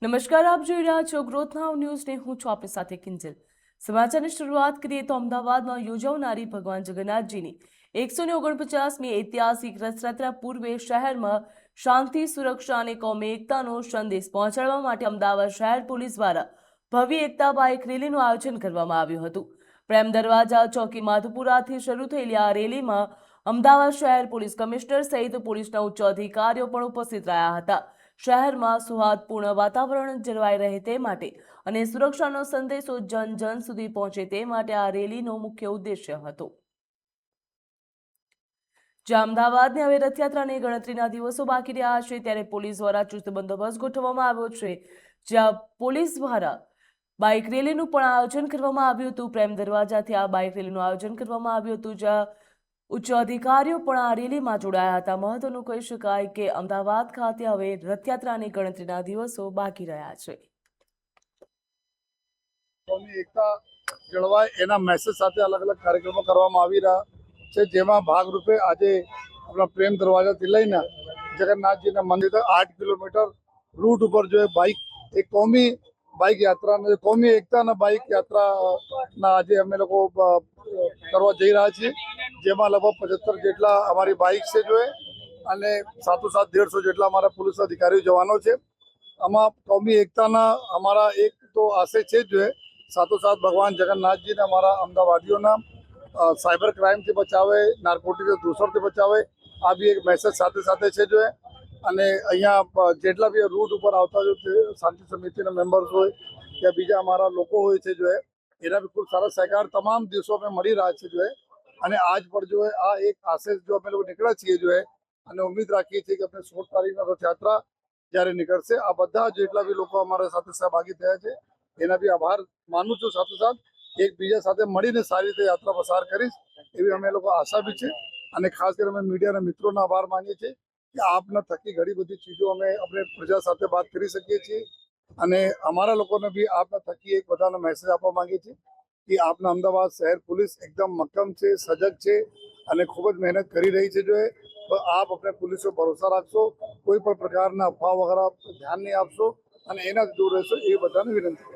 નમસ્કાર, આપ જોઈ રહ્યા છો ગ્રોથ નાઉ ન્યૂઝને. હું છું આપની સાથે કિંજલ. સમાચારની શરૂઆત કરીએ તો અમદાવાદમાં યોજાનારી ભગવાન જગન્નાથજીની 149મી ઐતિહાસિક રથયાત્રા પૂર્વે શહેરમાં શાંતિ, સુરક્ષા અને કોમી એકતાનો સંદેશ પહોંચાડવા માટે અમદાવાદ શહેર પોલીસ દ્વારા ભવ્ય એકતા બાઇક રેલીનું આયોજન કરવામાં આવ્યું હતું. પ્રેમ દરવાજા ચોકી માધુપુરાથી શરૂ થયેલી આ રેલીમાં અમદાવાદ શહેર પોલીસ કમિશનર સહિત પોલીસના ઉચ્ચ અધિકારીઓ પણ ઉપસ્થિત રહ્યા હતા. શહેરમાં સૌહાર્દપૂર્ણ વાતાવરણ જળવાઈ રહે તે માટે અને સુરક્ષાનો સંદેશો જન જન સુધી પહોંચે તે માટે આ રેલીનો મુખ્ય ઉદ્દેશ્ય હતો. જ્યાં અમદાવાદની હવે રથયાત્રાની ગણતરીના દિવસો બાકી રહ્યા છે, ત્યારે પોલીસ દ્વારા ચુસ્ત બંદોબસ્ત ગોઠવવામાં આવ્યો છે. જ્યાં પોલીસ દ્વારા બાઇક રેલીનું પણ આયોજન કરવામાં આવ્યું હતું. પ્રેમ દરવાજાથી આ બાઇક રેલીનું આયોજન કરવામાં આવ્યું હતું, જ્યાં ઉચ્ચ અધિકારીઓ પણ આ રેલીમાં જોડાયા હતા. મહત્વનું કહી શકાય કે અમદાવાદ ખાતે હવે રથયાત્રાની ગણતરીના દિવસો બાકી રહ્યા છે. એકતા જળવાય એના મેસેજ સાથે અલગ અલગ કાર્યક્રમો કરવામાં આવી રહ્યા છે, જેમાં ભાગરૂપે આજે આપણા પ્રેમ દરવાજાથી લઈને જગન્નાથજીના મંદિર તક 8 કિલોમીટર રૂટ ઉપર જો બાઇક એક કોમી બાઇક યાત્રા, કોમી એકતાના બાઇક યાત્રાના આજે અમે લોકો કરવા જઈ રહ્યા છીએ, જેમાં લગભગ 75 જેટલા અમારી બાઇક છે જો અને સાથોસાથ 150 જેટલા અમારા પોલીસ અધિકારીઓ જવાનો છે. આમાં કોમી એકતાના અમારા એક તો આશય છે જ સાથોસાથ ભગવાન જગન્નાથજીને અમારા અમદાવાદીઓના સાયબર ક્રાઇમથી બચાવે, નાર્કોટિક દૂષણથી બચાવે, આ બી એક મેસેજ સાથે સાથે છે જો. અને અહીંયા જેટલા બી રૂટ ઉપર આવતા જો શાંતિ સમિતિના મેમ્બર્સ હોય કે બીજા અમારા લોકો હોય છે જો એના બી ખૂબ સારા સહકાર તમામ દિવસો અમે મળી રહ્યા છે જો. અને આજ પર જો આ એક આશય જો અમે લોકો નીકળ્યા છીએ જો અને ઉમ્મીદ રાખીએ છીએ કે આપણે 16 તારીખના રથયાત્રા જ્યારે નીકળશે આ બધા જેટલા બી લોકો અમારા સાથે સહભાગી થયા છે એના બી આભાર માનું છું. સાથોસાથ એકબીજા સાથે મળીને સારી રીતે યાત્રા પસાર કરીશ એવી અમે લોકો આશા બી છે. અને ખાસ કરીને અમે મીડિયાના મિત્રોનો આભાર માનીએ છીએ કે આપના થકી ઘણી બધી ચીજો અમે આપણે પ્રજા સાથે વાત કરી શકીએ છીએ. અને અમારા લોકોને બી આપના થકી એક બધાનો મેસેજ આપવા માંગીએ છીએ કે આપના અમદાવાદ શહેર પોલીસ એકદમ મક્કમ છે, સજગ છે અને ખૂબ જ મહેનત કરી રહી છે જો તો આપ આપણે પોલીસ પર ભરોસા રાખશો, કોઈ પણ પ્રકારના અફવા વગેરે ધ્યાન નહીં આપશો અને એનાથી દૂર રહેશો એ બધાને વિનંતી.